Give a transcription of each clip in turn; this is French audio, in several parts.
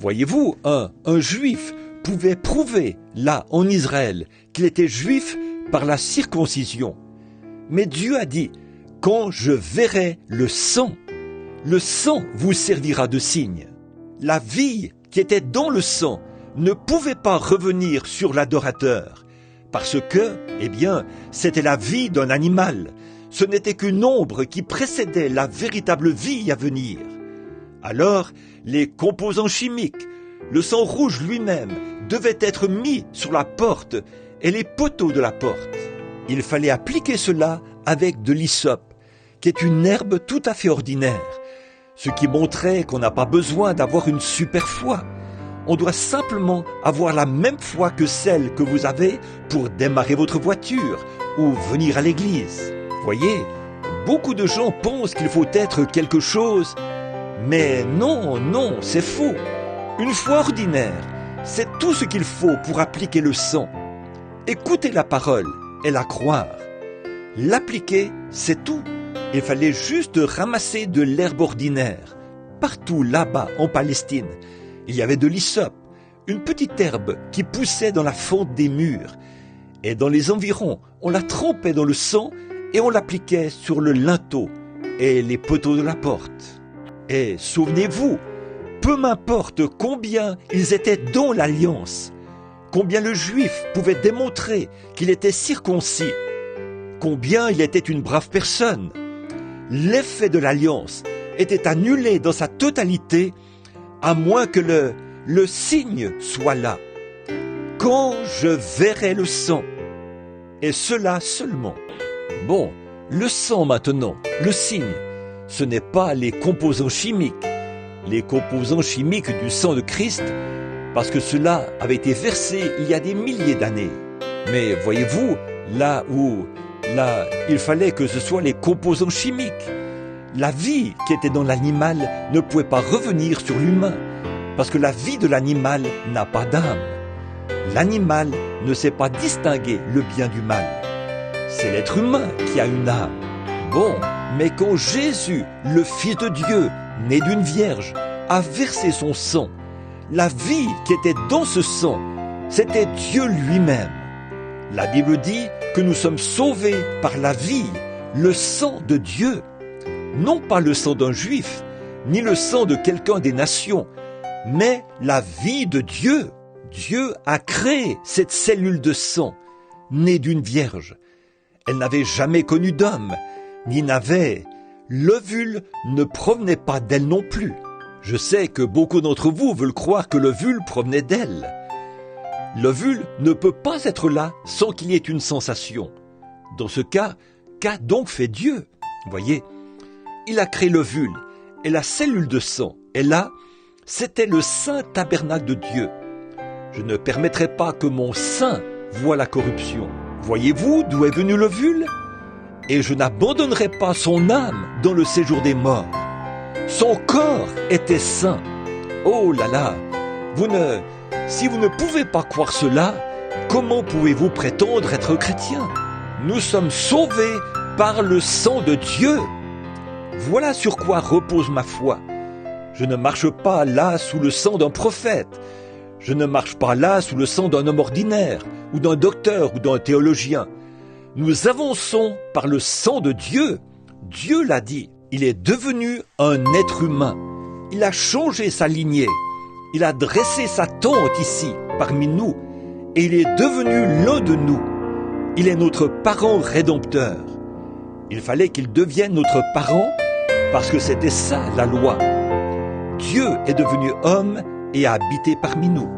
Voyez-vous, un juif pouvait prouver, là, en Israël, qu'il était juif par la circoncision. Mais Dieu a dit, quand je verrai le sang vous servira de signe. La vie qui était dans le sang ne pouvait pas revenir sur l'adorateur, parce que, c'était la vie d'un animal. Ce n'était qu'une ombre qui précédait la véritable vie à venir. Alors, les composants chimiques, le sang rouge lui-même, devaient être mis sur la porte et les poteaux de la porte. Il fallait appliquer cela avec de l'hysope, qui est une herbe tout à fait ordinaire, ce qui montrait qu'on n'a pas besoin d'avoir une super foi. On doit simplement avoir la même foi que celle que vous avez pour démarrer votre voiture ou venir à l'église. Voyez, beaucoup de gens pensent qu'il faut être quelque chose, mais non, c'est faux. Une foi ordinaire, c'est tout ce qu'il faut pour appliquer le sang. Écouter la parole et la croire. L'appliquer, c'est tout. Il fallait juste ramasser de l'herbe ordinaire. Partout là-bas en Palestine, il y avait de l'hysope, une petite herbe qui poussait dans la fente des murs. Et dans les environs, on la trempait dans le sang et on l'appliquait sur le linteau et les poteaux de la porte. Et souvenez-vous, peu m'importe combien ils étaient dans l'alliance, combien le juif pouvait démontrer qu'il était circoncis, combien il était une brave personne, l'effet de l'alliance était annulé dans sa totalité, à moins que le signe soit là. Quand je verrai le sang, et cela seulement. Bon, le sang maintenant, le signe, ce n'est pas les composants chimiques du sang de Christ, parce que cela avait été versé il y a des milliers d'années. Mais voyez-vous, là, il fallait que ce soit les composants chimiques. La vie qui était dans l'animal ne pouvait pas revenir sur l'humain, parce que la vie de l'animal n'a pas d'âme. L'animal ne sait pas distinguer le bien du mal. C'est l'être humain qui a une âme. Bon, mais quand Jésus, le Fils de Dieu, né d'une vierge, a versé son sang, la vie qui était dans ce sang, c'était Dieu lui-même. La Bible dit que nous sommes sauvés par la vie, le sang de Dieu. Non pas le sang d'un juif, ni le sang de quelqu'un des nations, mais la vie de Dieu. Dieu a créé cette cellule de sang, née d'une vierge. Elle n'avait jamais connu d'homme, ni n'avait. L'ovule ne provenait pas d'elle non plus. Je sais que beaucoup d'entre vous veulent croire que l'ovule provenait d'elle. L'ovule ne peut pas être là sans qu'il y ait une sensation. Dans ce cas, qu'a donc fait Dieu? Voyez, il a créé l'ovule et la cellule de sang. Et là, c'était le saint tabernacle de Dieu. Je ne permettrai pas que mon sein voie la corruption. Voyez-vous d'où est venu l'ovule? Et je n'abandonnerai pas son âme dans le séjour des morts. Son corps était saint. Oh là là, si vous ne pouvez pas croire cela, comment pouvez-vous prétendre être chrétien? Nous sommes sauvés par le sang de Dieu. Voilà sur quoi repose ma foi. Je ne marche pas là sous le sang d'un prophète. Je ne marche pas là sous le sang d'un homme ordinaire, ou d'un docteur, ou d'un théologien. Nous avançons par le sang de Dieu. Dieu l'a dit. Il est devenu un être humain. Il a changé sa lignée. Il a dressé sa tente ici, parmi nous. Et il est devenu l'un de nous. Il est notre parent rédempteur. Il fallait qu'il devienne notre parent parce que c'était ça la loi. Dieu est devenu homme et a habité parmi nous.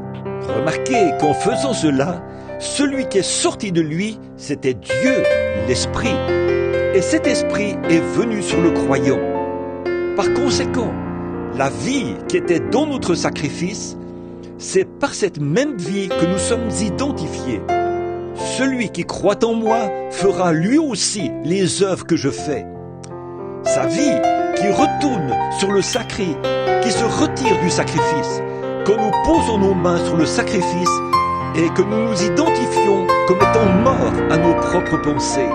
Remarquez qu'en faisant cela, celui qui est sorti de lui, c'était Dieu, l'Esprit. Et cet Esprit est venu sur le croyant. Par conséquent, la vie qui était dans notre sacrifice, c'est par cette même vie que nous sommes identifiés. Celui qui croit en moi fera lui aussi les œuvres que je fais. Sa vie qui retourne sur le sacré, qui se retire du sacrifice, quand nous posons nos mains sur le sacrifice et que nous nous identifions comme étant morts à nos propres pensées.